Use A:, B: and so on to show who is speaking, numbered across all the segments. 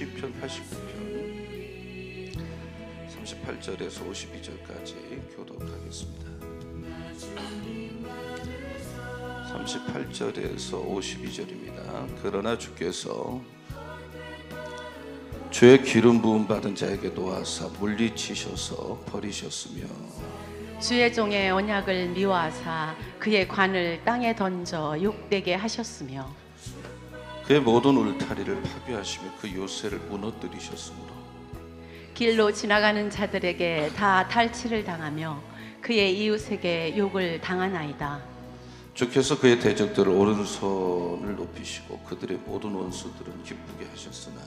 A: 시편 89편 38절에서 52절까지 교독하겠습니다. 38절에서 52절입니다. 그러나 주께서 주의 기름 부음 받은 자에게 놓아사 물리치셔서 버리셨으며
B: 주의 종의 언약을 미워하사 그의 관을 땅에 던져 욕되게 하셨으며
A: 그의 모든 울타리를 파괴하시며 그 요새를 무너뜨리셨으므로
B: 길로 지나가는 자들에게 다 탈취를 당하며 그의 이웃에게 욕을 당하나이다.
A: 주께서 그의 대적들을 오른손을 높이시고 그들의 모든 원수들은 기쁘게 하셨으나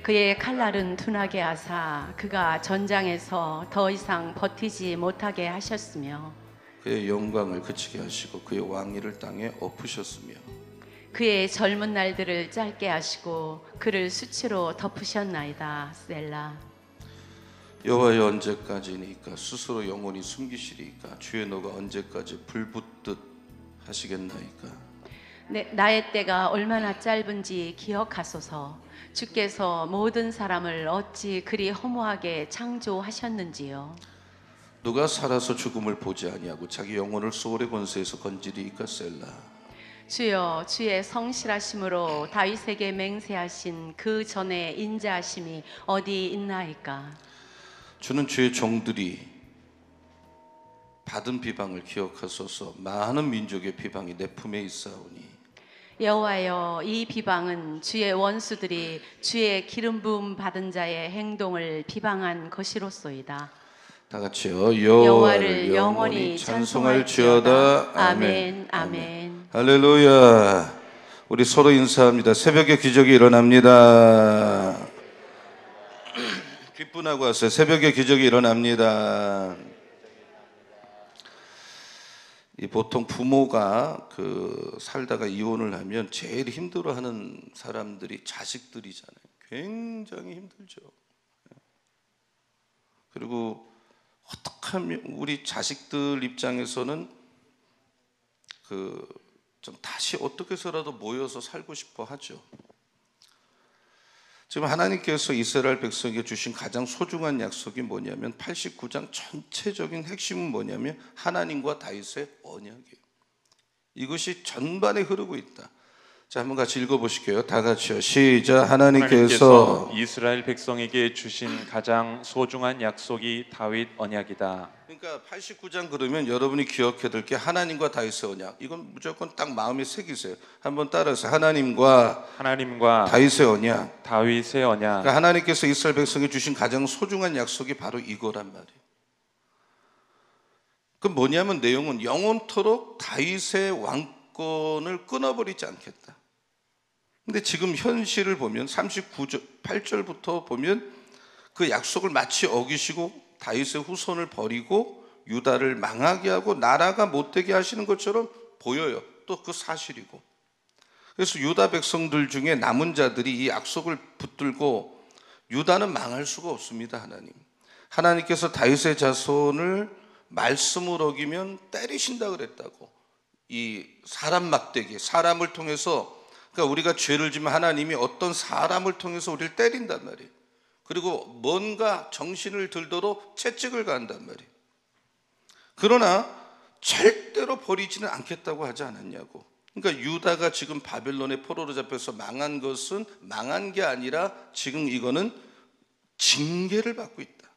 B: 그의 칼날은 둔하게 하사 그가 전장에서 더 이상 버티지 못하게 하셨으며
A: 그의 영광을 그치게 하시고 그의 왕위를 땅에 엎으셨으며
B: 그의 젊은 날들을 짧게 하시고 그를 수치로 덮으셨나이다. 셀라.
A: 여호와여 언제까지니까 스스로 영원히 숨기시리까 주의 노가 언제까지 불붙듯 하시겠나이까.
B: 나의 때가 얼마나 짧은지 기억하소서. 주께서 모든 사람을 어찌 그리 허무하게 창조하셨는지요.
A: 누가 살아서 죽음을 보지 아니하고 자기 영혼을 소울의 권세에서 건지리이까. 셀라.
B: 주여, 주의 성실하심으로 다윗에게 맹세하신 그 전에 인자하심이 어디 있나이까.
A: 주는 주의 종들이 받은 비방을 기억하소서. 많은 민족의 비방이 내 품에 있사오니
B: 여호와여, 이 비방은 주의 원수들이 주의 기름 부음 받은 자의 행동을 비방한 것이로소이다.
A: 다 같이요.
B: 여호와를 영원히 찬송할지어다. 아멘. 아멘.
A: 할렐루야. 우리 서로 인사합니다. 새벽에 기적이 일어납니다. 기쁨하고 하세요. 새벽에 기적이 일어납니다. 보통 부모가 살다가 이혼을 하면 제일 힘들어하는 사람들이 자식들이잖아요. 굉장히 힘들죠. 그리고 어떻게 하면 우리 자식들 입장에서는 좀 다시 어떻게 해서라도 모여서 살고 싶어 하죠. 지금 하나님께서 이스라엘 백성에게 주신 가장 소중한 약속이 뭐냐면 89장 전체적인 핵심은 뭐냐면 하나님과 다윗의 언약이에요. 이것이 전반에 흐르고 있다. 자, 한번 같이 읽어보실게요. 다 같이요. 시작. 하나님께서
C: 이스라엘 백성에게 주신 가장 소중한 약속이 다윗 언약이다.
A: 그러니까 89장 그러면 여러분이 기억해야 될 게 하나님과 다윗의 언약. 이건 무조건 딱 마음에 새기세요. 한번 따라서 하나님과 다윗의 언약.
C: 다윗의 언약.
A: 그러니까 하나님께서 이스라엘 백성에 주신 가장 소중한 약속이 바로 이거란 말이에요. 그 뭐냐면 내용은 영원토록 다윗의 왕권을 끊어버리지 않겠다. 근데 지금 현실을 보면 38절부터 보면 그 약속을 마치 어기시고 다윗의 후손을 버리고 유다를 망하게 하고 나라가 못되게 하시는 것처럼 보여요. 또 그 사실이고. 그래서 유다 백성들 중에 남은 자들이 이 약속을 붙들고 유다는 망할 수가 없습니다. 하나님께서 다윗의 자손을 말씀을 어기면 때리신다 그랬다고. 이 사람 막대기, 사람을 통해서, 그러니까 우리가 죄를 지면 하나님이 어떤 사람을 통해서 우리를 때린단 말이에요. 그리고 뭔가 정신을 들도록 채찍을 가한단 말이에요. 그러나 절대로 버리지는 않겠다고 하지 않았냐고. 그러니까 유다가 지금 바벨론의 포로로 잡혀서 망한 것은 망한 게 아니라 지금 이거는 징계를 받고 있다.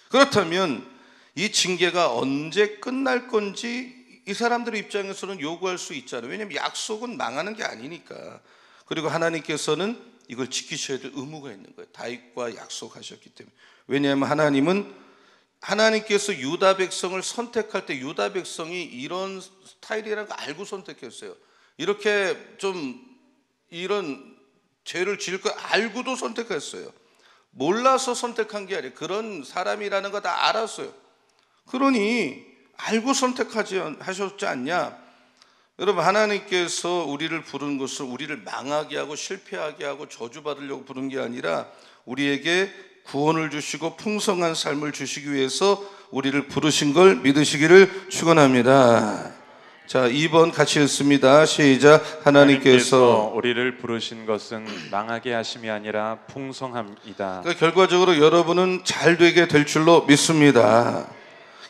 A: 그렇다면 이 징계가 언제 끝날 건지 이 사람들의 입장에서는 요구할 수 있잖아요. 왜냐하면 약속은 망하는 게 아니니까. 그리고 하나님께서는 이걸 지키셔야 될 의무가 있는 거예요. 다윗과 약속하셨기 때문에. 왜냐하면 하나님께서 유다 백성을 선택할 때 유다 백성이 이런 스타일이라는 거 알고 선택했어요. 이렇게 좀 이런 죄를 지을 거 알고도 선택했어요. 몰라서 선택한 게 아니에요. 그런 사람이라는 거 다 알았어요. 그러니 알고 하셨지 않냐? 여러분, 하나님께서 우리를 부른 것은 우리를 망하게 하고 실패하게 하고 저주받으려고 부른 게 아니라 우리에게 구원을 주시고 풍성한 삶을 주시기 위해서 우리를 부르신 걸 믿으시기를 축원합니다. 자, 2번 같이 읽습니다. 시작. 하나님께서
C: 우리를 부르신 것은 망하게 하심이 아니라 풍성함이다.
A: 그러니까 결과적으로 여러분은 잘 되게 될 줄로 믿습니다.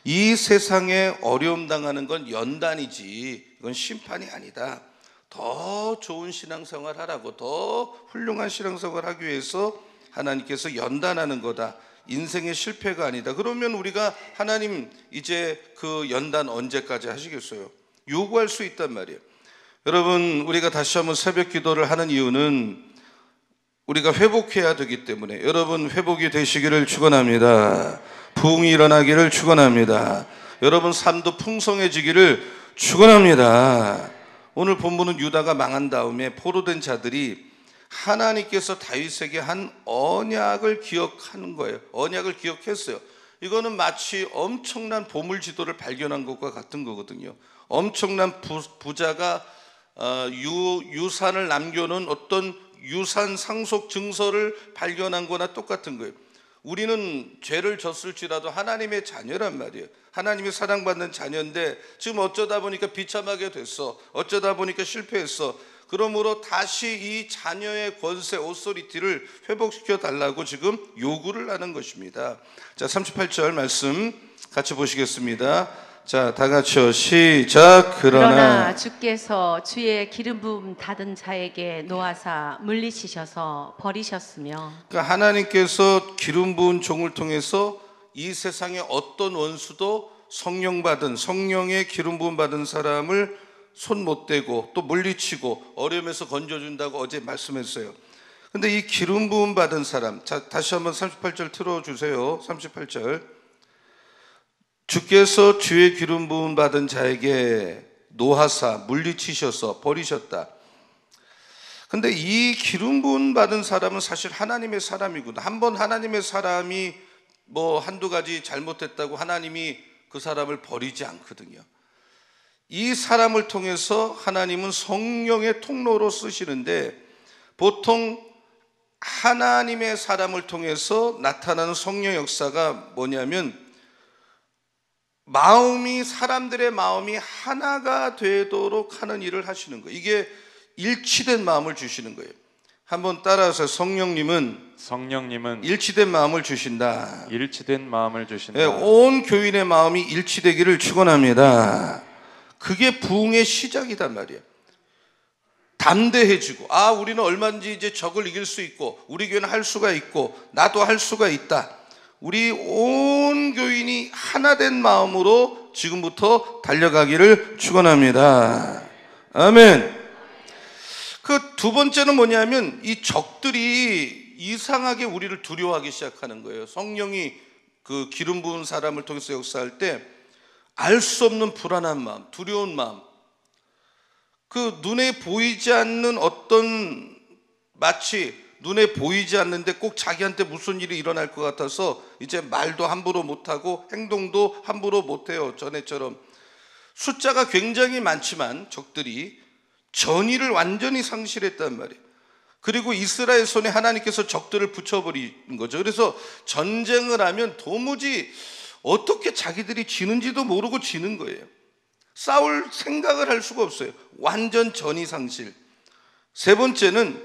A: 이 세상에 어려움 당하는 건 연단이지 이건 심판이 아니다. 더 좋은 신앙생활 하라고, 더 훌륭한 신앙생활 하기 위해서 하나님께서 연단하는 거다. 인생의 실패가 아니다. 그러면 우리가 하나님 이제 그 연단 언제까지 하시겠어요? 요구할 수 있단 말이에요. 여러분, 우리가 다시 한번 새벽 기도를 하는 이유는 우리가 회복해야 되기 때문에, 여러분 회복이 되시기를 축원합니다. 부흥이 일어나기를 축원합니다. 여러분 삶도 풍성해지기를 축원합니다. 오늘 본문은 유다가 망한 다음에 포로된 자들이 하나님께서 다윗에게 한 언약을 기억하는 거예요. 언약을 기억했어요. 이거는 마치 엄청난 보물지도를 발견한 것과 같은 거거든요. 엄청난 부자가 유산을 남겨놓은 어떤 유산 상속 증서를 발견한 거나 똑같은 거예요. 우리는 죄를 졌을지라도 하나님의 자녀란 말이에요. 하나님이 사랑받는 자녀인데 지금 어쩌다 보니까 비참하게 됐어. 어쩌다 보니까 실패했어. 그러므로 다시 이 자녀의 권세, 오소리티를 회복시켜 달라고 지금 요구를 하는 것입니다. 자, 38절 말씀 같이 보시겠습니다. 자, 다 같이요. 시작.
B: 그러나 주께서 주의 기름 부음 받은 자에게 노하사 물리치셔서 버리셨으며.
A: 그러니까 하나님께서 기름 부은 종을 통해서 이 세상의 어떤 원수도 성령 받은, 성령의 기름 부음 받은 사람을 손 못 대고 또 물리치고 어려움에서 건져준다고 어제 말씀했어요. 근데 이 기름 부음 받은 사람, 자, 다시 한번 38절 틀어주세요. 38절. 주께서 주의 기름 부음 받은 자에게 노하사 물리치셔서 버리셨다. 근데 이 기름 부음 받은 사람은 사실 하나님의 사람이구나. 한번 하나님의 사람이 뭐 한두 가지 잘못했다고 하나님이 그 사람을 버리지 않거든요. 이 사람을 통해서 하나님은 성령의 통로로 쓰시는데, 보통 하나님의 사람을 통해서 나타나는 성령 역사가 뭐냐면 마음이, 사람들의 마음이 하나가 되도록 하는 일을 하시는 거예요. 이게 일치된 마음을 주시는 거예요. 한번 따라서 성령님은 일치된 마음을 주신다.
C: 일치된 마음을 주신다.
A: 네, 온 교인의 마음이 일치되기를 축원합니다. 그게 부흥의 시작이단 말이에요. 담대해지고, 아, 우리는 얼마든지 이제 적을 이길 수 있고, 우리 교회는 할 수가 있고, 나도 할 수가 있다. 우리 온 교인이 하나된 마음으로 지금부터 달려가기를 축원합니다. 아멘. 그 두 번째는 뭐냐면 이 적들이 이상하게 우리를 두려워하기 시작하는 거예요. 성령이 그 기름 부은 사람을 통해서 역사할 때 알 수 없는 불안한 마음, 두려운 마음, 그 눈에 보이지 않는 어떤, 마치 눈에 보이지 않는데 꼭 자기한테 무슨 일이 일어날 것 같아서 이제 말도 함부로 못하고 행동도 함부로 못해요. 전에처럼 숫자가 굉장히 많지만 적들이 전의를 완전히 상실했단 말이에요. 그리고 이스라엘 손에 하나님께서 적들을 붙여버린 거죠. 그래서 전쟁을 하면 도무지 어떻게 자기들이 지는지도 모르고 지는 거예요. 싸울 생각을 할 수가 없어요. 완전 전의 상실. 세 번째는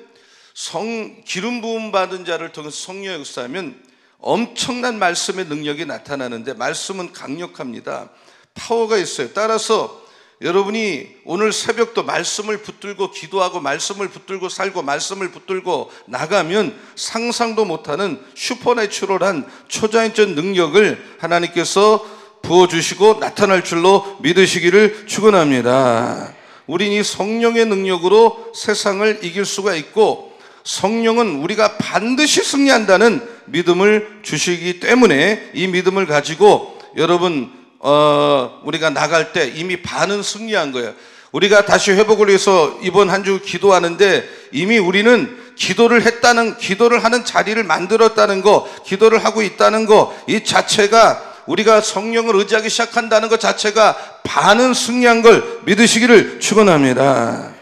A: 기름 부음 받은 자를 통해서 성령 역사하면 엄청난 말씀의 능력이 나타나는데, 말씀은 강력합니다. 파워가 있어요. 따라서 여러분이 오늘 새벽도 말씀을 붙들고 기도하고 말씀을 붙들고 살고 말씀을 붙들고 나가면 상상도 못하는 슈퍼내추럴한 초자연적 능력을 하나님께서 부어주시고 나타날 줄로 믿으시기를 축원합니다. 우린 이 성령의 능력으로 세상을 이길 수가 있고, 성령은 우리가 반드시 승리한다는 믿음을 주시기 때문에 이 믿음을 가지고 여러분 우리가 나갈 때 이미 반은 승리한 거예요. 우리가 다시 회복을 위해서 이번 한 주 기도하는데 이미 우리는 기도를 하는 자리를 만들었다는 거, 기도를 하고 있다는 거, 이 자체가 우리가 성령을 의지하기 시작한다는 것 자체가 반은 승리한 걸 믿으시기를 축원합니다.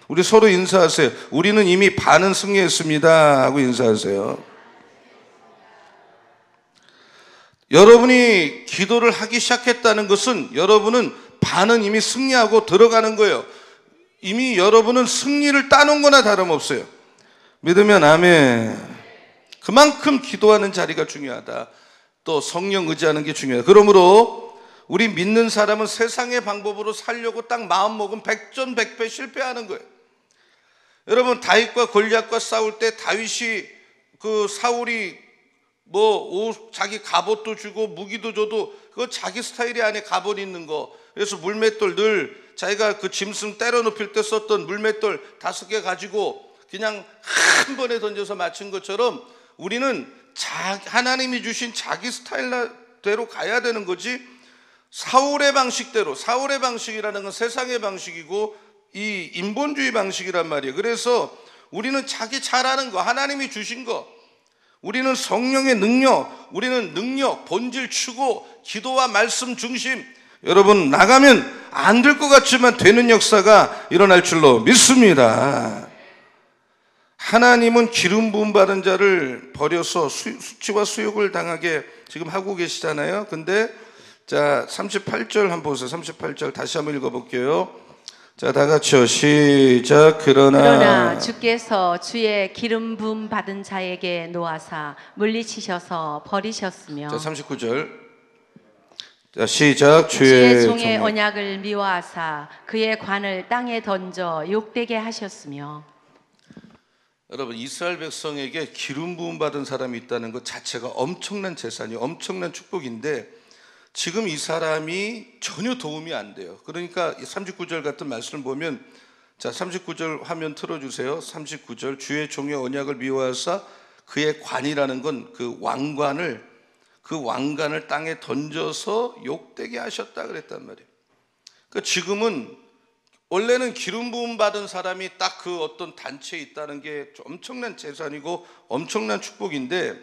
A: 우리 서로 인사하세요. 우리는 이미 반은 승리했습니다 하고 인사하세요. 여러분이 기도를 하기 시작했다는 것은 여러분은 반은 이미 승리하고 들어가는 거예요. 이미 여러분은 승리를 따놓은 거나 다름없어요. 믿으면 아멘. 그만큼 기도하는 자리가 중요하다. 또 성령 의지하는 게 중요하다. 그러므로 우리 믿는 사람은 세상의 방법으로 살려고 딱 마음먹으면 백전백패 실패하는 거예요. 여러분, 다윗과 골리앗과 싸울 때 다윗이 사울이 자기 갑옷도 주고 무기도 줘도 그거 자기 스타일이 아니에요. 갑옷 있는 거. 그래서 물맷돌 늘 자기가 그 짐승 때려 눕힐 때 썼던 물맷돌 5개 가지고 그냥 한 번에 던져서 맞춘 것처럼 우리는 하나님이 주신 자기 스타일대로 가야 되는 거지, 사울의 방식대로. 사울의 방식이라는 건 세상의 방식이고 이 인본주의 방식이란 말이에요. 그래서 우리는 자기 잘하는 거, 하나님이 주신 거, 우리는 성령의 능력, 우리는 능력, 본질 추구, 기도와 말씀 중심. 여러분, 나가면 안 될 것 같지만 되는 역사가 일어날 줄로 믿습니다. 하나님은 기름 부음 받은 자를 버려서 수치와 수욕을 당하게 지금 하고 계시잖아요. 근데 자, 38절 한번 보세요. 38절 다시 한번 읽어볼게요. 자, 다 같이요. 시작.
B: 그러나 주께서 주의 기름 부음 받은 자에게 노하사 물리치셔서 버리셨으며.
A: 자, 39절. 자, 시작.
B: 주의 종의 언약을 미워하사 그의 관을 땅에 던져 욕되게 하셨으며.
A: 여러분, 이스라엘 백성에게 기름 부음 받은 사람이 있다는 것 자체가 엄청난 재산이에요. 엄청난 축복인데 지금 이 사람이 전혀 도움이 안 돼요. 그러니까 39절 같은 말씀을 보면, 자, 39절 화면 틀어주세요. 39절. 주의 종의 언약을 미워하사 그의 관이라는 건 그 왕관을 땅에 던져서 욕되게 하셨다 그랬단 말이에요. 그러니까 지금은 원래는 기름 부음 받은 사람이 딱 그 어떤 단체에 있다는 게 엄청난 재산이고 엄청난 축복인데,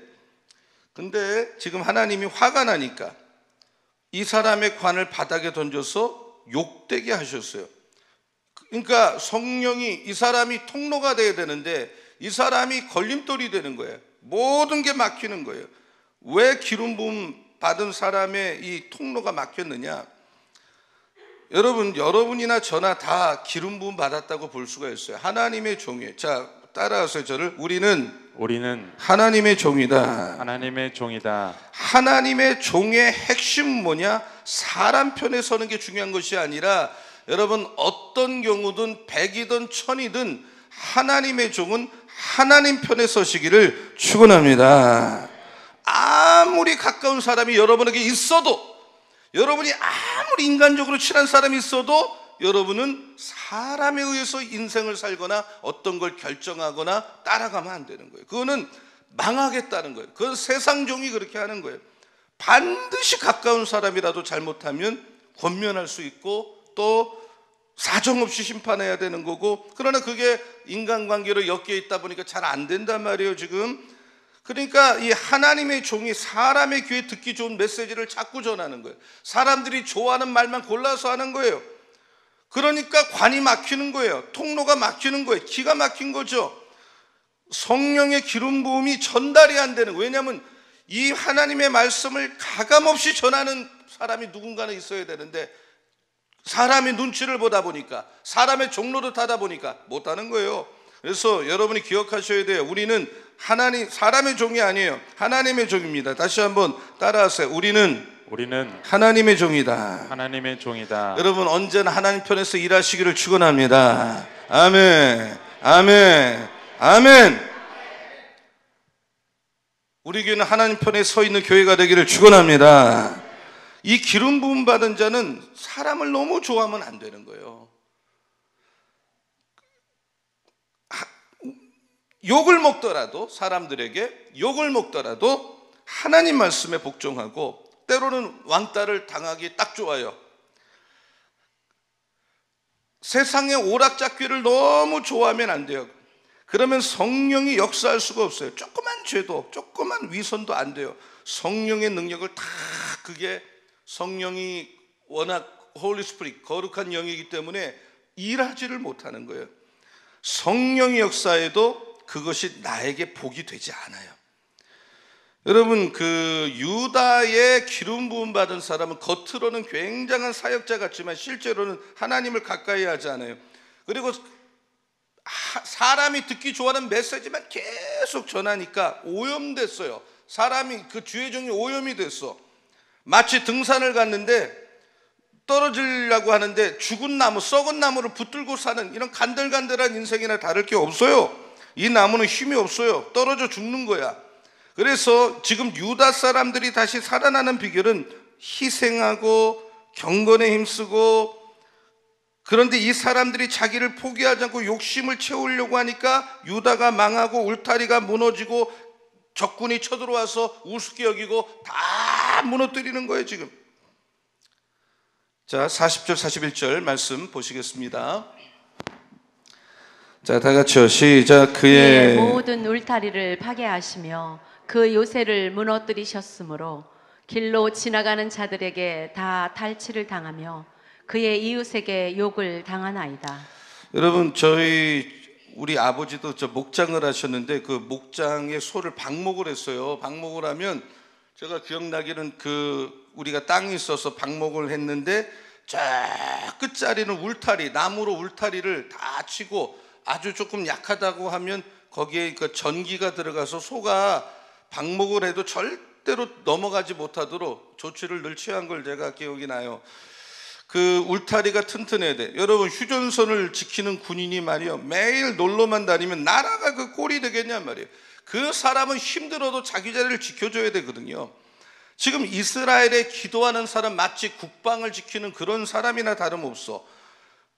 A: 근데 지금 하나님이 화가 나니까 이 사람의 관을 바닥에 던져서 욕되게 하셨어요. 그러니까 성령이, 이 사람이 통로가 돼야 되는데 이 사람이 걸림돌이 되는 거예요. 모든 게 막히는 거예요. 왜 기름 부음 받은 사람의 이 통로가 막혔느냐? 여러분이나 저나 다 기름 부음 받았다고 볼 수가 있어요. 하나님의 종이에요. 자, 따라하세요. 저를. 우리는 하나님의 종이다.
C: 하나님의 종이다.
A: 하나님의 종의 핵심은 뭐냐? 사람 편에 서는 게 중요한 것이 아니라, 여러분, 어떤 경우든 100이든 1000이든 하나님의 종은 하나님 편에 서시기를 축원합니다. 아무리 가까운 사람이 여러분에게 있어도, 여러분이 아무리 인간적으로 친한 사람이 있어도 여러분은 사람에 의해서 인생을 살거나 어떤 걸 결정하거나 따라가면 안 되는 거예요. 그거는 망하겠다는 거예요. 그건 세상 종이 그렇게 하는 거예요. 반드시 가까운 사람이라도 잘못하면 권면할 수 있고 또 사정없이 심판해야 되는 거고, 그러나 그게 인간관계로 엮여 있다 보니까 잘 안 된단 말이에요 지금. 그러니까 이 하나님의 종이 사람의 귀에 듣기 좋은 메시지를 자꾸 전하는 거예요. 사람들이 좋아하는 말만 골라서 하는 거예요. 그러니까 관이 막히는 거예요. 통로가 막히는 거예요. 기가 막힌 거죠. 성령의 기름 부음이 전달이 안 되는 거예요. 왜냐하면 이 하나님의 말씀을 가감없이 전하는 사람이 누군가는 있어야 되는데 사람의 눈치를 보다 보니까, 사람의 종로를 타다 보니까 못하는 거예요. 그래서 여러분이 기억하셔야 돼요. 우리는 사람의 종이 아니에요. 하나님의 종입니다. 다시 한번 따라하세요. 우리는 하나님의 종이다.
C: 하나님의 종이다.
A: 여러분, 언제나 하나님 편에서 일하시기를 축원합니다. 아멘, 아멘, 아멘. 우리 교회는 하나님 편에 서 있는 교회가 되기를 축원합니다. 이 기름 부음 받은 자는 사람을 너무 좋아하면 안 되는 거예요. 욕을 먹더라도, 사람들에게 욕을 먹더라도 하나님 말씀에 복종하고, 때로는 왕따를 당하기 딱 좋아요. 세상의 오락잡기를 너무 좋아하면 안 돼요. 그러면 성령이 역사할 수가 없어요. 조그만 죄도, 조그만 위선도 안 돼요. 성령의 능력을 다, 그게 성령이 워낙 홀리 스피릿, 거룩한 영이기 때문에 일하지를 못하는 거예요. 성령의 역사에도 그것이 나에게 복이 되지 않아요. 여러분, 그 유다의 기름 부음 받은 사람은 겉으로는 굉장한 사역자 같지만 실제로는 하나님을 가까이 하지 않아요. 그리고 사람이 듣기 좋아하는 메시지만 계속 전하니까 오염됐어요. 사람이, 그 주의 종이 오염이 됐어. 마치 등산을 갔는데 떨어지려고 하는데 죽은 나무, 썩은 나무를 붙들고 사는 이런 간들간들한 인생이나 다를 게 없어요. 이 나무는 힘이 없어요. 떨어져 죽는 거야. 그래서 지금 유다 사람들이 다시 살아나는 비결은 희생하고 경건에 힘쓰고, 그런데 이 사람들이 자기를 포기하지 않고 욕심을 채우려고 하니까 유다가 망하고 울타리가 무너지고 적군이 쳐들어와서 우습게 여기고 다 무너뜨리는 거예요 지금. 자, 40절 41절 말씀 보시겠습니다. 자, 다 같이요. 시작.
B: 그의 모든 울타리를 파괴하시며 그 요새를 무너뜨리셨으므로 길로 지나가는 자들에게 다 탈취를 당하며 그의 이웃에게 욕을 당하나이다.
A: 여러분, 우리 아버지도 저 목장을 하셨는데 그 목장에 소를 방목을 했어요. 방목을 하면 제가 기억나기는 우리가 땅이 있어서 방목을 했는데 저 끝자리는 울타리, 나무로 울타리를 다 치고 아주 조금 약하다고 하면 거기에 그 전기가 들어가서 소가 방목을 해도 절대로 넘어가지 못하도록 조치를 늘 취한 걸 제가 기억이 나요. 그 울타리가 튼튼해야 돼. 여러분, 휴전선을 지키는 군인이 말이요, 매일 놀러만 다니면 나라가 그 꼴이 되겠냐 말이에요. 그 사람은 힘들어도 자기 자리를 지켜줘야 되거든요. 지금 이스라엘에 기도하는 사람 마치 국방을 지키는 그런 사람이나 다름없어.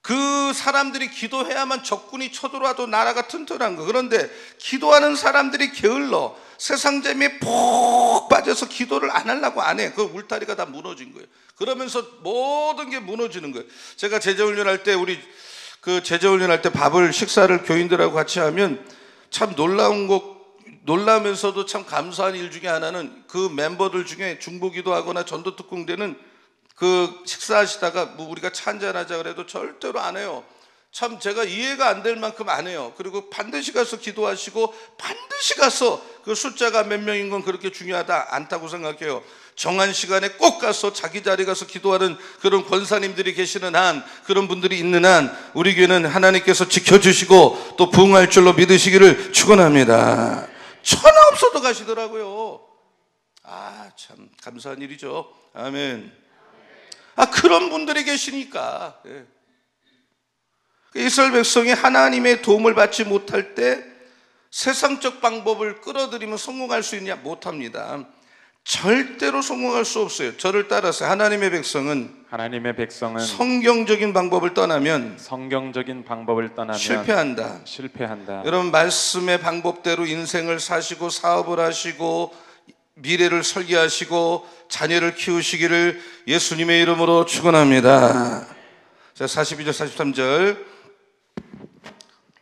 A: 그 사람들이 기도해야만 적군이 쳐들어와도 나라가 튼튼한 거. 그런데 기도하는 사람들이 게을러 세상 재미에 푹 빠져서 기도를 안 하려고 안 해. 그 울타리가 다 무너진 거예요. 그러면서 모든 게 무너지는 거예요. 제가 제자훈련할 때 제자훈련할 때 식사를 교인들하고 같이 하면 참 놀라면서도 참 감사한 일 중에 하나는 그 멤버들 중에 중보기도 하거나 전도특공대는 그 식사하시다가 우리가 차 한잔하자 그래도 절대로 안 해요. 참 제가 이해가 안 될 만큼 안 해요. 그리고 반드시 가서 기도하시고 반드시 가서 그 숫자가 몇 명인 건 그렇게 중요하다 않다고 생각해요. 정한 시간에 꼭 가서 자기 자리 가서 기도하는 그런 권사님들이 계시는 한, 그런 분들이 있는 한 우리 교회는 하나님께서 지켜주시고 또 부흥할 줄로 믿으시기를 축원합니다. 천하 없어도 가시더라고요. 참 감사한 일이죠. 아멘. 그런 분들이 계시니까. 이스라엘 백성이 하나님의 도움을 받지 못할 때 세상적 방법을 끌어들이면 성공할 수 있냐? 못합니다. 절대로 성공할 수 없어요. 저를 따라서 하나님의 백성은 성경적인 방법을 떠나면 실패한다. 여러분, 말씀의 방법대로 인생을 사시고 사업을 하시고 미래를 설계하시고 자녀를 키우시기를 예수님의 이름으로 축원합니다. 자, 42절 43절.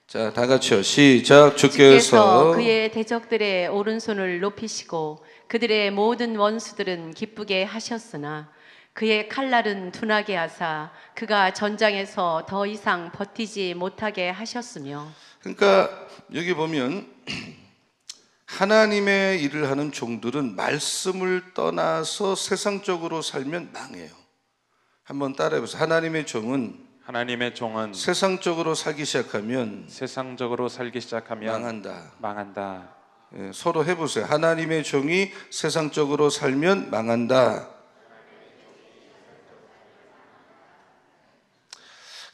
A: 자, 다 같이요. 시작.
B: 주께서 그의 대적들의 오른손을 높이시고 그들의 모든 원수들은 기쁘게 하셨으나 그의 칼날은 둔하게 하사 그가 전장에서 더 이상 버티지 못하게 하셨으며.
A: 그러니까 여기 보면 하나님의 일을 하는 종들은 말씀을 떠나서 세상적으로 살면 망해요. 한번 따라해보세요. 하나님의 종은 세상적으로 살기 시작하면 망한다. 서로 해보세요. 하나님의 종이 세상적으로 살면 망한다.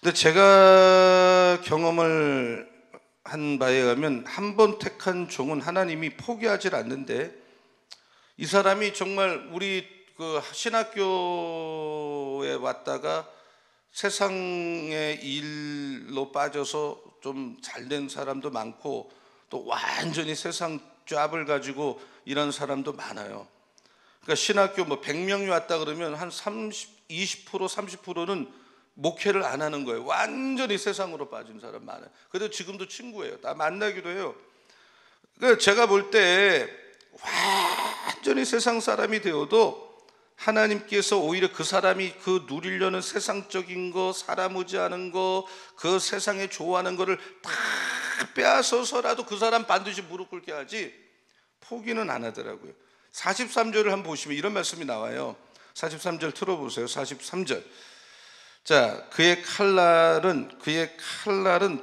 A: 근데 제가 경험을 한 바에 의하면 한 번 택한 종은 하나님이 포기하지 않는데, 이 사람이 정말 우리 그 신학교에 왔다가 세상의 일로 빠져서 좀 잘된 사람도 많고 또 완전히 세상 잡을 가지고 이런 사람도 많아요. 그러니까 신학교 100명이 왔다 그러면 한 20%, 30%는 목회를 안 하는 거예요. 완전히 세상으로 빠진 사람 많아요. 그래도 지금도 친구예요. 다 만나기도 해요. 그러니까 제가 볼 때 완전히 세상 사람이 되어도 하나님께서 오히려 그 사람이 그 누리려는 세상적인 거, 사람 의지하는 거, 그 세상에 좋아하는 거를 다 빼앗아서라도 그 사람 반드시 무릎 꿇게 하지 포기는 안 하더라고요. 43절을 한번 보시면 이런 말씀이 나와요. 43절 틀어보세요. 43절. 자, 그의 칼날은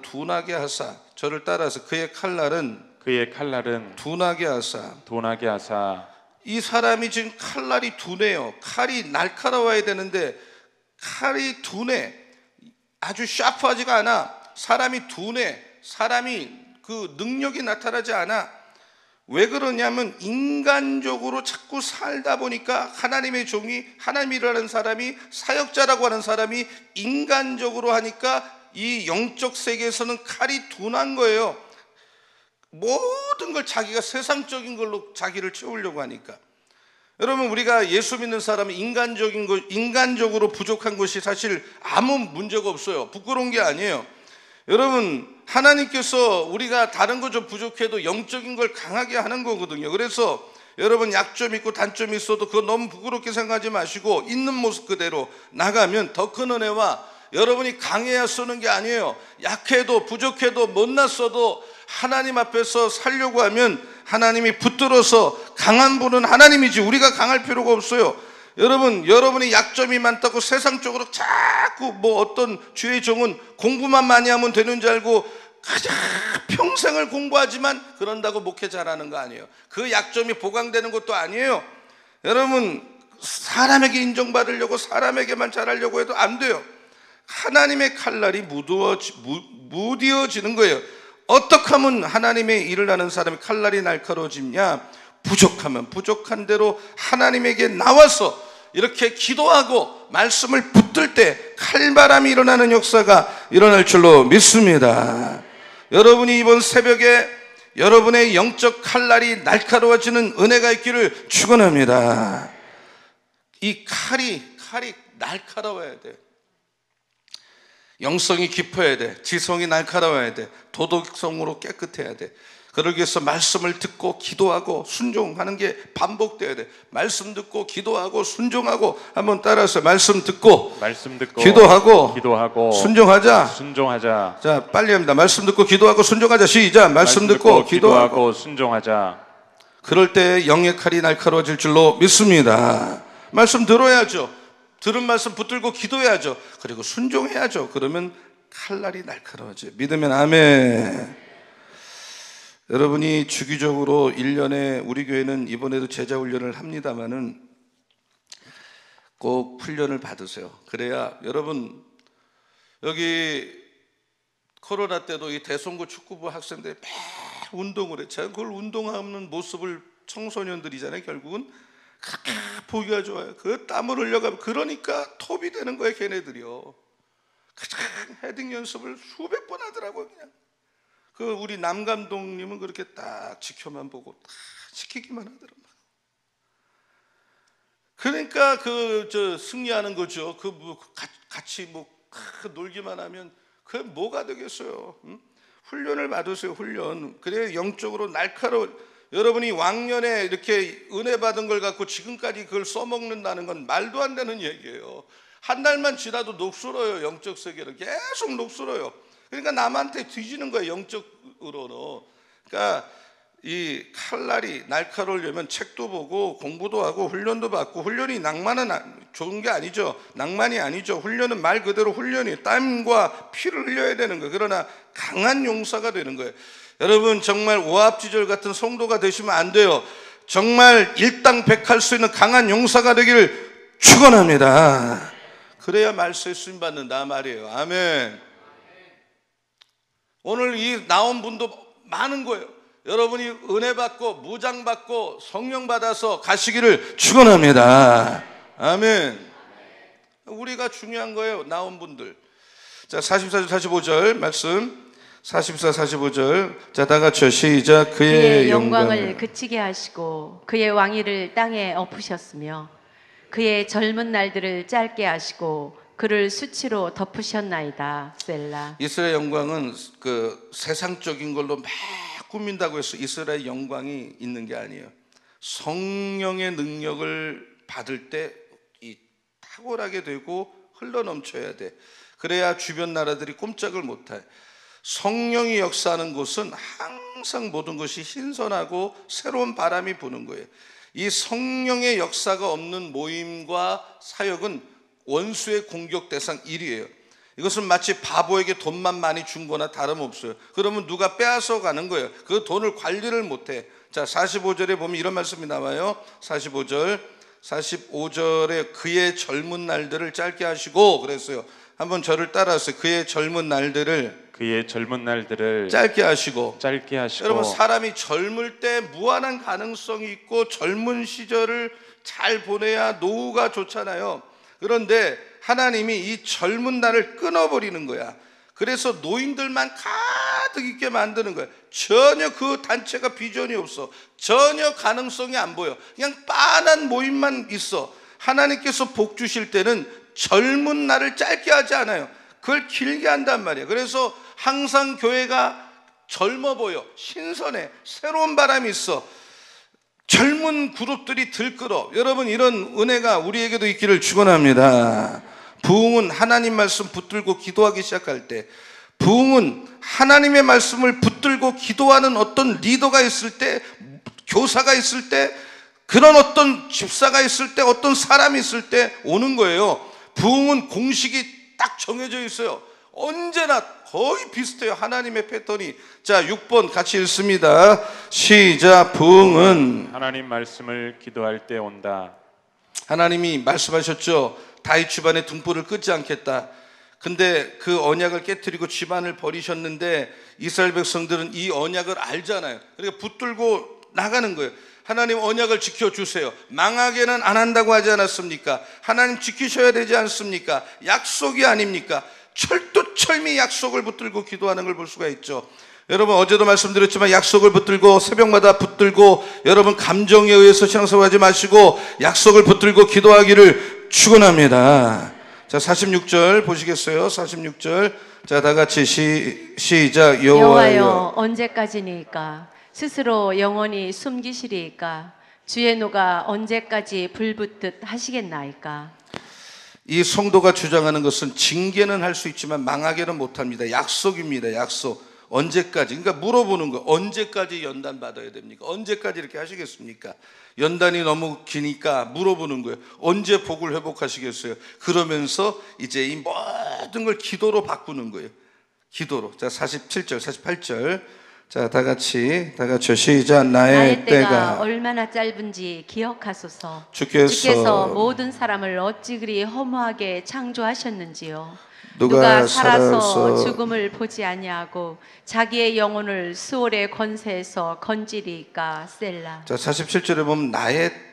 A: 둔하게 하사. 저를 따라서 그의 칼날은 둔하게 하사. 이 사람이 지금 칼날이 둔해요. 칼이 날카로워야 되는데 칼이 둔해. 아주 샤프하지가 않아. 사람이 둔해. 사람이 그 능력이 나타나지 않아. 왜 그러냐면 인간적으로 자꾸 살다 보니까 하나님의 종이, 하나님이라는 사람이, 사역자라고 하는 사람이 인간적으로 하니까 이 영적 세계에서는 칼이 둔한 거예요. 모든 걸 자기가 세상적인 걸로 자기를 채우려고 하니까. 여러분, 우리가 예수 믿는 사람은 인간적으로 부족한 것이 사실 아무 문제가 없어요. 부끄러운 게 아니에요. 여러분, 하나님께서 우리가 다른 거 좀 부족해도 영적인 걸 강하게 하는 거거든요. 그래서 여러분, 약점 있고 단점이 있어도 그거 너무 부끄럽게 생각하지 마시고 있는 모습 그대로 나가면 더 큰 은혜와, 여러분이 강해야 쓰는 게 아니에요. 약해도 부족해도 못났어도 하나님 앞에서 살려고 하면 하나님이 붙들어서, 강한 분은 하나님이지 우리가 강할 필요가 없어요. 여러분, 여러분이 약점이 많다고 세상적으로 자꾸 어떤 주의 종은 공부만 많이 하면 되는 줄 알고 가장 평생을 공부하지만 그런다고 목회 잘하는 거 아니에요. 그 약점이 보강되는 것도 아니에요. 여러분, 사람에게 인정받으려고 사람에게만 잘하려고 해도 안 돼요. 하나님의 칼날이 무디어지는 거예요. 어떻게 하면 하나님의 일을 하는 사람이 칼날이 날카로워지냐? 부족하면 부족한 대로 하나님에게 나와서 이렇게 기도하고 말씀을 붙들 때 칼바람이 일어나는 역사가 일어날 줄로 믿습니다. 여러분이 이번 새벽에 여러분의 영적 칼날이 날카로워지는 은혜가 있기를 축원합니다. 이 칼이 날카로워야 돼. 영성이 깊어야 돼. 지성이 날카로워야 돼. 도덕성으로 깨끗해야 돼. 그러기 위해서 말씀을 듣고 기도하고 순종하는 게 반복돼야 돼. 말씀 듣고 기도하고 순종하고. 한번 따라서 말씀 듣고 기도하고 순종하자. 자, 빨리 합니다. 말씀 듣고 기도하고 순종하자. 시작. 말씀 듣고 기도하고 순종하자. 그럴 때 영의 칼이 날카로워질 줄로 믿습니다. 말씀 들어야죠. 들은 말씀 붙들고 기도해야죠. 그리고 순종해야죠. 그러면 칼날이 날카로워져요. 믿으면 아멘. 여러분이 주기적으로 1년에, 우리 교회는 이번에도 제자 훈련을 합니다마는 꼭 훈련을 받으세요. 그래야 여러분, 여기 코로나 때도 이 대송고 축구부 학생들이 막 운동을 해. 제가 그걸 운동하는 모습을, 청소년들이잖아요. 결국은 그렇게 보기가 좋아요. 그 땀을 흘려가면, 그러니까 톱이 되는 거예요. 걔네들이요. 그냥 헤딩 연습을 수백 번 하더라고요. 그냥 그 우리 남 감독님은 그렇게 딱 지켜만 보고 딱 지키기만 하더라고요. 그러니까 승리하는 거죠. 같이 놀기만 하면 그 뭐가 되겠어요? 훈련을 받으세요. 훈련. 그래야 영적으로 날카로운. 여러분이 왕년에 이렇게 은혜 받은 걸 갖고 지금까지 그걸 써먹는다는 건 말도 안 되는 얘기예요. 한 달만 지나도 녹슬어요. 영적 세계를 계속 녹슬어요. 그러니까 남한테 뒤지는 거예요. 영적으로는. 그러니까 이 칼날이 날카로우려면 책도 보고 공부도 하고 훈련도 받고. 훈련이 낭만은 좋은 게 아니죠. 낭만이 아니죠. 훈련은 말 그대로 훈련이 땀과 피를 흘려야 되는 거예요. 그러나 강한 용사가 되는 거예요. 여러분, 정말 오합지졸 같은 성도가 되시면 안 돼요. 정말 일당백할 수 있는 강한 용사가 되기를 축원합니다. 그래야 말씀에 쓰임받는다 말이에요. 아멘. 오늘 이 나온 분도 많은 거예요. 여러분이 은혜 받고 무장 받고 성령 받아서 가시기를 축원합니다. 아멘. 우리가 중요한 거예요. 나온 분들. 자, 44절 45절 말씀. 44, 45절. 자, 다 같이요. 시작.
B: 그의 영광을 그치게 하시고 그의 왕위를 땅에 엎으셨으며 그의 젊은 날들을 짧게 하시고 그를 수치로 덮으셨나이다. 셀라.
A: 이스라엘 영광은 그 세상적인 걸로 막 꾸민다고 해서 이스라엘 영광이 있는 게 아니에요. 성령의 능력을 받을 때 이 탁월하게 되고 흘러넘쳐야 돼. 그래야 주변 나라들이 꼼짝을 못해. 성령이 역사하는 곳은 항상 모든 것이 신선하고 새로운 바람이 부는 거예요. 이 성령의 역사가 없는 모임과 사역은 원수의 공격 대상 1위예요. 이것은 마치 바보에게 돈만 많이 준 거나 다름없어요. 그러면 누가 빼앗아 가는 거예요. 그 돈을 관리를 못해. 자, 45절에 보면 이런 말씀이 나와요. 45절에 그의 젊은 날들을 짧게 하시고 그랬어요. 한번 저를 따라하세요. 그의 젊은 날들을 짧게 하시고. 여러분, 사람이 젊을 때 무한한 가능성이 있고 젊은 시절을 잘 보내야 노후가 좋잖아요. 그런데 하나님이 이 젊은 날을 끊어버리는 거야. 그래서 노인들만 가득 있게 만드는 거야. 전혀 그 단체가 비전이 없어. 전혀 가능성이 안 보여. 그냥 빤한 모임만 있어. 하나님께서 복 주실 때는 젊은 날을 짧게 하지 않아요. 그걸 길게 한단 말이에요. 그래서 항상 교회가 젊어 보여. 신선해. 새로운 바람이 있어. 젊은 그룹들이 들끓어. 여러분, 이런 은혜가 우리에게도 있기를 축원합니다. 부흥은 하나님 말씀 붙들고 기도하기 시작할 때, 부흥은 하나님의 말씀을 붙들고 기도하는 어떤 리더가 있을 때, 교사가 있을 때, 그런 어떤 집사가 있을 때, 어떤 사람이 있을 때 오는 거예요. 부흥은 공식이 딱 정해져 있어요. 언제나 거의 비슷해요. 하나님의 패턴이. 자, 6번 같이 읽습니다. 시작. 부흥은
C: 하나님 말씀을 기도할 때 온다.
A: 하나님이 말씀하셨죠. 다윗 집안의 등불을 끄지 않겠다. 근데 그 언약을 깨뜨리고 집안을 버리셨는데 이스라엘 백성들은 이 언약을 알잖아요. 그러니까 붙들고 나가는 거예요. 하나님 언약을 지켜주세요. 망하게는 안 한다고 하지 않았습니까? 하나님 지키셔야 되지 않습니까? 약속이 아닙니까? 철두철미 약속을 붙들고 기도하는 걸 볼 수가 있죠. 여러분, 어제도 말씀드렸지만 약속을 붙들고 새벽마다 붙들고, 여러분 감정에 의해서 신앙생활하지 마시고 약속을 붙들고 기도하기를 축원합니다. 자, 46절 보시겠어요? 46절. 자, 다 같이 시작.
B: 여호와여, 언제까지니까 스스로 영원히 숨기시리이까? 주의 노가 언제까지 불붙듯 하시겠나이까?
A: 이 성도가 주장하는 것은 징계는 할 수 있지만 망하게는 못합니다. 약속입니다. 약속. 언제까지? 그러니까 물어보는 거예요. 언제까지 연단 받아야 됩니까? 언제까지 이렇게 하시겠습니까? 연단이 너무 기니까 물어보는 거예요. 언제 복을 회복하시겠어요? 그러면서 이제 이 모든 걸 기도로 바꾸는 거예요. 기도로. 자, 47절, 48절. 자, 다 같이 시작. 나의 때가
B: 얼마나 짧은지 기억하소서.
A: 주께서
B: 모든 사람을 어찌 그리 허무하게 창조하셨는지요.
A: 누가
B: 살아서 죽음을 보지 아니하고 자기의 영혼을 수월의 권세에서 건지리까? 셀라.
A: 자, 47절에 보면 나의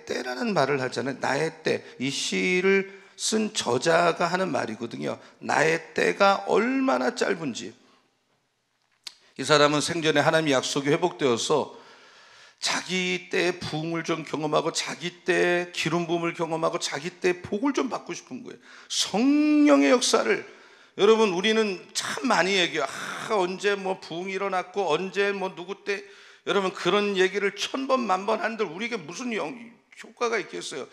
A: 때라는 말을 하잖아요. 나의 때. 이 시를 쓴 저자가 하는 말이거든요. 나의 때가 얼마나 짧은지. 이 사람은 생전에 하나님의 약속이 회복되어서 자기 때의 부흥을 좀 경험하고 자기 때의 기름 부음을 경험하고 자기 때의 복을 좀 받고 싶은 거예요. 성령의 역사를. 여러분, 우리는 참 많이 얘기해요. 언제 뭐 부흥이 일어났고 언제 뭐 누구 때, 여러분 그런 얘기를 1000번 만번 한들 우리에게 무슨 효과가 있겠어요?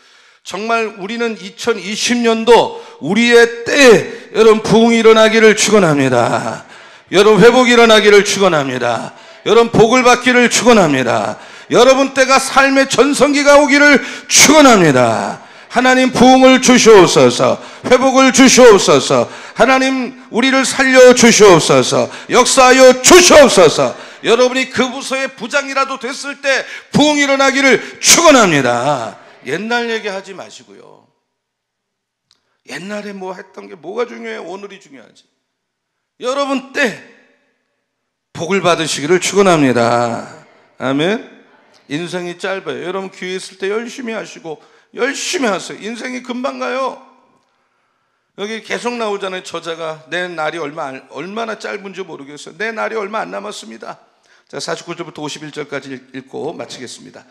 A: 정말 우리는 2020년도 우리의 때에 여러분 부흥이 일어나기를 축원합니다. 여러분 회복이 일어나기를 축원합니다. 여러분 복을 받기를 축원합니다. 여러분 때가 삶의 전성기가 오기를 축원합니다. 하나님 부흥을 주시옵소서. 회복을 주시옵소서. 하나님 우리를 살려 주시옵소서. 역사하여 주시옵소서. 여러분이 그 부서의 부장이라도 됐을 때 부흥이 일어나기를 축원합니다. 옛날 얘기하지 마시고요. 옛날에 뭐 했던 게 뭐가 중요해요? 오늘이 중요하지. 여러분 때 복을 받으시기를 축원합니다. 아멘. 인생이 짧아요. 여러분 기회 있을 때 열심히 하시고 열심히 하세요. 인생이 금방 가요. 여기 계속 나오잖아요. 저자가 내 날이 얼마나 짧은지 모르겠어요. 내 날이 얼마 안 남았습니다. 자, 49절부터 51절까지 읽고 마치겠습니다.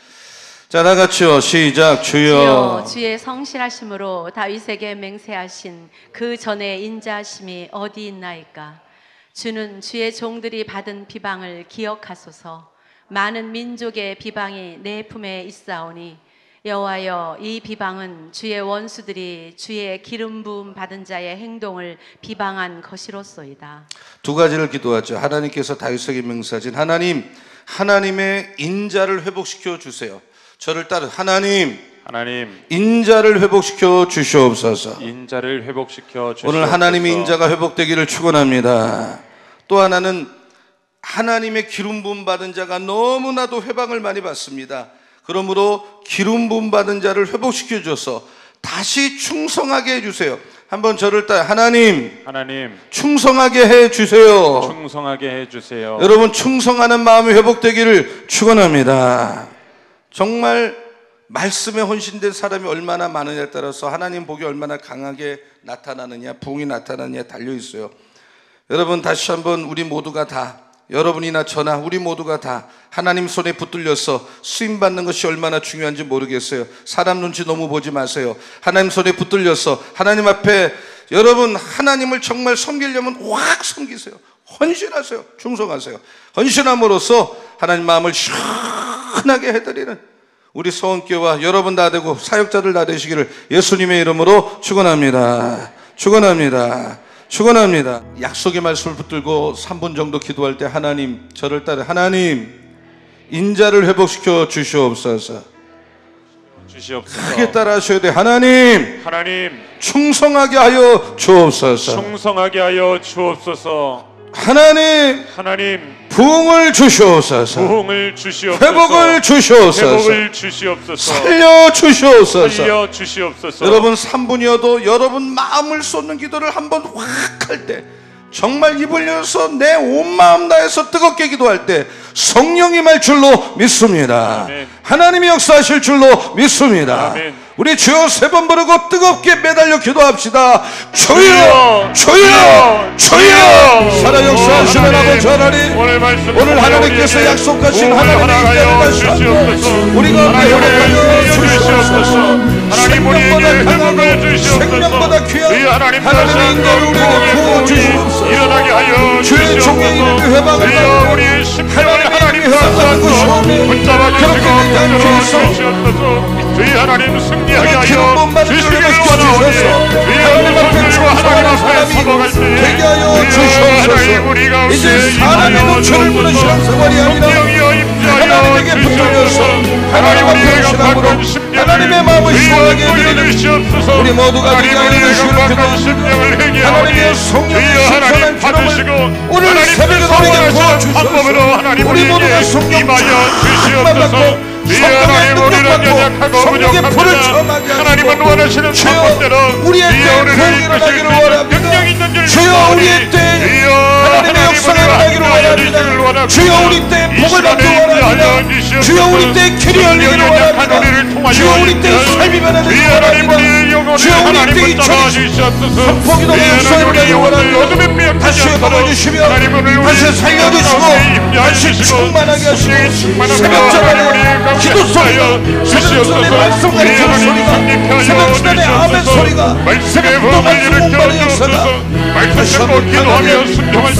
A: 자, 다 같이요. 시작. 주여,
B: 주의 성실하심으로 다윗에게 맹세하신 그 전에 인자하심이 어디 있나이까? 주는 주의 종들이 받은 비방을 기억하소서. 많은 민족의 비방이 내 품에 있사오니 여호와여, 이 비방은 주의 원수들이 주의 기름 부음 받은 자의 행동을 비방한 것이로소이다.
A: 두 가지를 기도하죠. 하나님께서 다윗에게 맹세하신 하나님의 인자를 회복시켜 주세요. 저를 따르 하나님
C: 하나님
A: 인자를 회복시켜 주시옵소서.
C: 인자를 회복시켜 주시옵소서.
A: 오늘 하나님의 인자가 회복되기를 축원합니다. 또 하나는 하나님의 기름 부음 받은 자가 너무나도 회방을 많이 받습니다. 그러므로 기름 부음 받은 자를 회복시켜 줘서 다시 충성하게 해 주세요. 한번 저를 따라 하나님 충성하게 해 주세요.
C: 충성하게 해 주세요.
A: 여러분 충성하는 마음이 회복되기를 축원합니다. 정말 말씀에 헌신된 사람이 얼마나 많으냐에 따라서 하나님 복이 얼마나 강하게 나타나느냐, 부흥이 나타나느냐에 달려 있어요. 여러분 다시 한번 우리 모두가 다, 여러분이나 저나 우리 모두가 다 하나님 손에 붙들려서 쓰임받는 것이 얼마나 중요한지 모르겠어요. 사람 눈치 너무 보지 마세요. 하나님 손에 붙들려서 하나님 앞에 여러분 하나님을 정말 섬기려면 확 섬기세요. 헌신하세요. 충성하세요. 헌신함으로써 하나님 마음을 시원하게 해드리는 우리 서원교와 여러분 다 되고 사역자들 다 되시기를 예수님의 이름으로 축원합니다. 축원합니다. 축원합니다. 약속의 말씀을 붙들고 3분 정도 기도할 때 하나님 저를 따라 하나님 인자를 회복시켜 주시옵소서. 크게 따라 하셔야 돼. 하나님 충성하게 하여 주옵소서.
C: 충성하게 하여 주옵소서.
A: 하나님 부흥을 주시옵소서.
C: 부흥을 주시옵소서.
A: 회복을 주시옵소서.
C: 회복을 주시옵소서.
A: 살려 주시옵소서.
C: 살려 주시옵소서.
A: 여러분 3분이어도 여러분 마음을 쏟는 기도를 한번 확 할 때 정말 입을 열어서 내 온 마음 다해서 뜨겁게 기도할 때 성령이 말 줄로 믿습니다.
C: 아멘.
A: 하나님이 역사하실 줄로 믿습니다.
C: 아멘.
A: 우리 주여 3번 부르고 뜨겁게 매달려 기도합시다. 주여 주여 주여 살아 역사하시는 아버지 하나님, 오늘 하나님께서 약속하신 하나님의 인자를 다시 한번 우리가 회복하여 주시옵소서. 생명보다 강하고 생명보다 귀한 하나님의 인자를 우리에게 부어주시옵소서. 주의 종의 이름의 회방을 받고 하나님의 회방을 구시오며 그렇게 되지 않게 해서
C: 주의 하나님 승리하게 하여
A: 주시기를 원하오니
C: 하나님 앞에 충성하는 사람이
A: 되게 하여 주시옵소서. 이제 사람의 눈초를 보는 신앙생활이 아니라 하나님에게 붙들려서 하나님 앞에 신앙으로 하나님의 마음을 시원하게 해드리는 우리 모두가 되게 하여 주시옵소서. 하나님의 성령의 신선한 기름을 오늘 새벽에 우리에게 부어주셔서 우리 모두가 성령 충만 받고 성령의 능력 받고 성령의 불을 체험하게 하시고 주여 우리의 때에 부흥이 일어나기를 원합니다. 주여 우리의 때에 하나님의 역사가 일어나기를 원합니다. 주여 우리 때에 복을 받기를 원합니다. 주여 우리 때에 길이 열리기를 원합니다. 주여 우리 때에 삶이 변하기를 원합니다. 주여 우리 때에 잊혀지신 선포기 너무 역사가 일어나기를 원합니다. 다시 거둬주시며 다시 살려주시고 다시 충만하게 하시고 새벽전에 기도 소리가, 새벽전에 말씀 가르치는 소리가, 새벽전에 아멘 소리가, 새벽도 말씀 공부하는 역사가 다시 한번 기도하며 순종할 때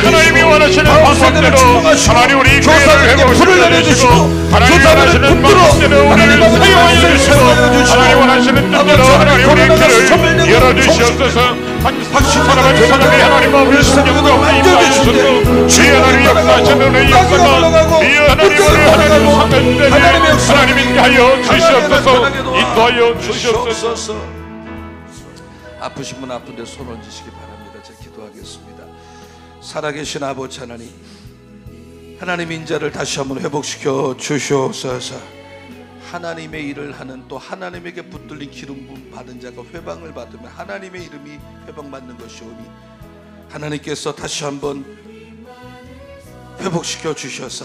A: 하나님이 원하시는 방법대로 하나님 우리 교사들에게 불을 내려주시고 교사들을 붙들어 하나님 앞에 사용하여 주시고 하나님 원하시는 뜻대로 하나님 우리 길을 열어주시옵소서. 확신 사랑하는 사람이 하나님 앞에 순종으로 만져주시고 주의 하나님 역사하시는 은혜의 역사가 이 하나님을 하나님 상대되는 하나님이 하여 주시옵소서. 인도하여 주시옵소서. 아프신 분 아픈데 손 얹으시기 바랍니다. 제가 기도하겠습니다. 살아계신 아버지 하나님, 하나님의 인자를 다시 한번 회복시켜 주시옵소서. 하나님의 일을 하는 또 하나님에게 붙들린 기름 부음 받은 자가 회방을 받으면 하나님의 이름이 회방받는 것이오니 하나님께서 다시 한번 회복시켜 주셔서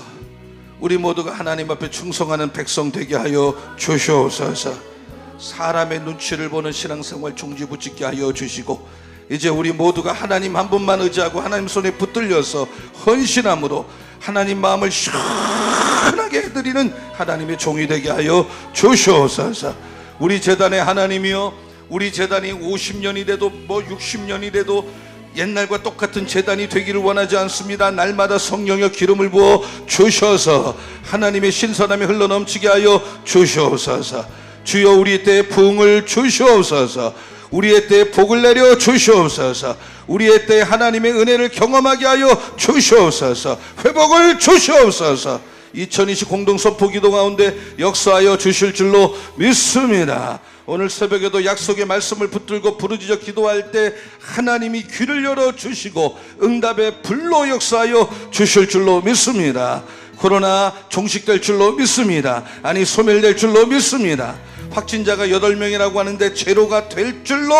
A: 우리 모두가 하나님 앞에 충성하는 백성 되게 하여 주시옵소서. 사람의 눈치를 보는 신앙생활 종지부짓게 하여 주시고 이제 우리 모두가 하나님 한 분만 의지하고 하나님 손에 붙들려서 헌신함으로 하나님 마음을 시원하게 해드리는 하나님의 종이 되게 하여 주시옵소서. 우리 재단의 하나님이여, 우리 재단이 50년이 돼도 60년이 돼도 옛날과 똑같은 재단이 되기를 원하지 않습니다. 날마다 성령의 기름을 부어 주셔서 하나님의 신선함이 흘러넘치게 하여 주시옵소서. 주여 우리 때에 부흥을 주시옵소서. 우리의 때에 복을 내려 주시옵소서. 우리의 때에 하나님의 은혜를 경험하게 하여 주시옵소서. 회복을 주시옵소서. 2020 공동선포 기도 가운데 역사하여 주실 줄로 믿습니다. 오늘 새벽에도 약속의 말씀을 붙들고 부르짖어 기도할 때 하나님이 귀를 열어주시고 응답의 불로 역사하여 주실 줄로 믿습니다. 코로나 종식될 줄로 믿습니다. 아니 소멸될 줄로 믿습니다. 확진자가 8명이라고 하는데 제로가 될 줄로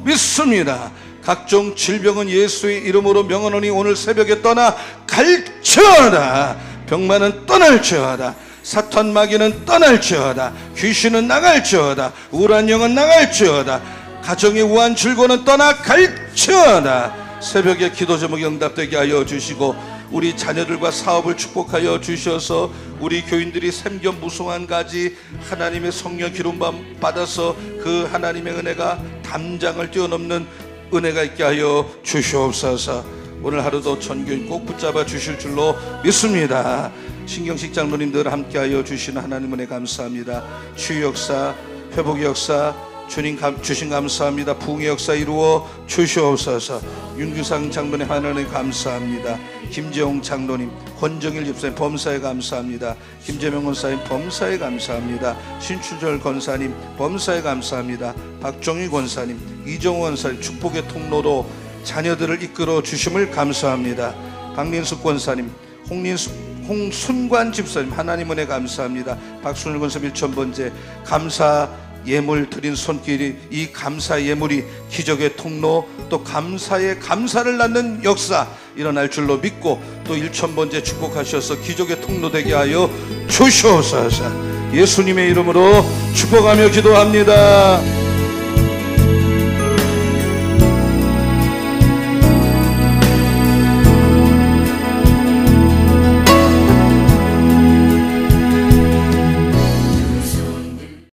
A: 믿습니다. 각종 질병은 예수의 이름으로 명하노니 오늘 새벽에 떠나 갈지어다. 병만은 떠날지어다. 사탄 마귀는 떠날지어다. 귀신은 나갈지어다. 우울한 영은 나갈지어다. 가정의 우한 질고는 떠나갈지어다. 새벽에 기도 제목이 응답되게 하여 주시고 우리 자녀들과 사업을 축복하여 주셔서 우리 교인들이 샘견 무성한 가지 하나님의 성령 기름 받아서 그 하나님의 은혜가 담장을 뛰어넘는 은혜가 있게 하여 주시옵소서. 오늘 하루도 전교인 꼭 붙잡아 주실 줄로 믿습니다. 신경식 장로님들 함께하여 주시는 하나님 은혜 감사합니다. 치유 역사, 회복의 역사 주님 주신 감사합니다. 부흥의 역사 이루어 주시옵소서. 윤규상 장로님 하나님 감사합니다. 김재홍 장로님, 권정일 집사님 범사에 감사합니다. 김재명 권사님 범사에 감사합니다. 신추절 권사님 범사에 감사합니다. 박종희 권사님, 이정호 권사님 축복의 통로로 자녀들을 이끌어 주심을 감사합니다. 박민숙 권사님, 홍순관 집사님 하나님 은혜 감사합니다. 박순일 권사님 1000번째 감사 예물 드린 손길이 이 감사 예물이 기적의 통로 또 감사의 감사를 낳는 역사 일어날 줄로 믿고 또 1000번째 축복하셔서 기적의 통로 되게 하여 주시옵소서. 예수님의 이름으로 축복하며 기도합니다.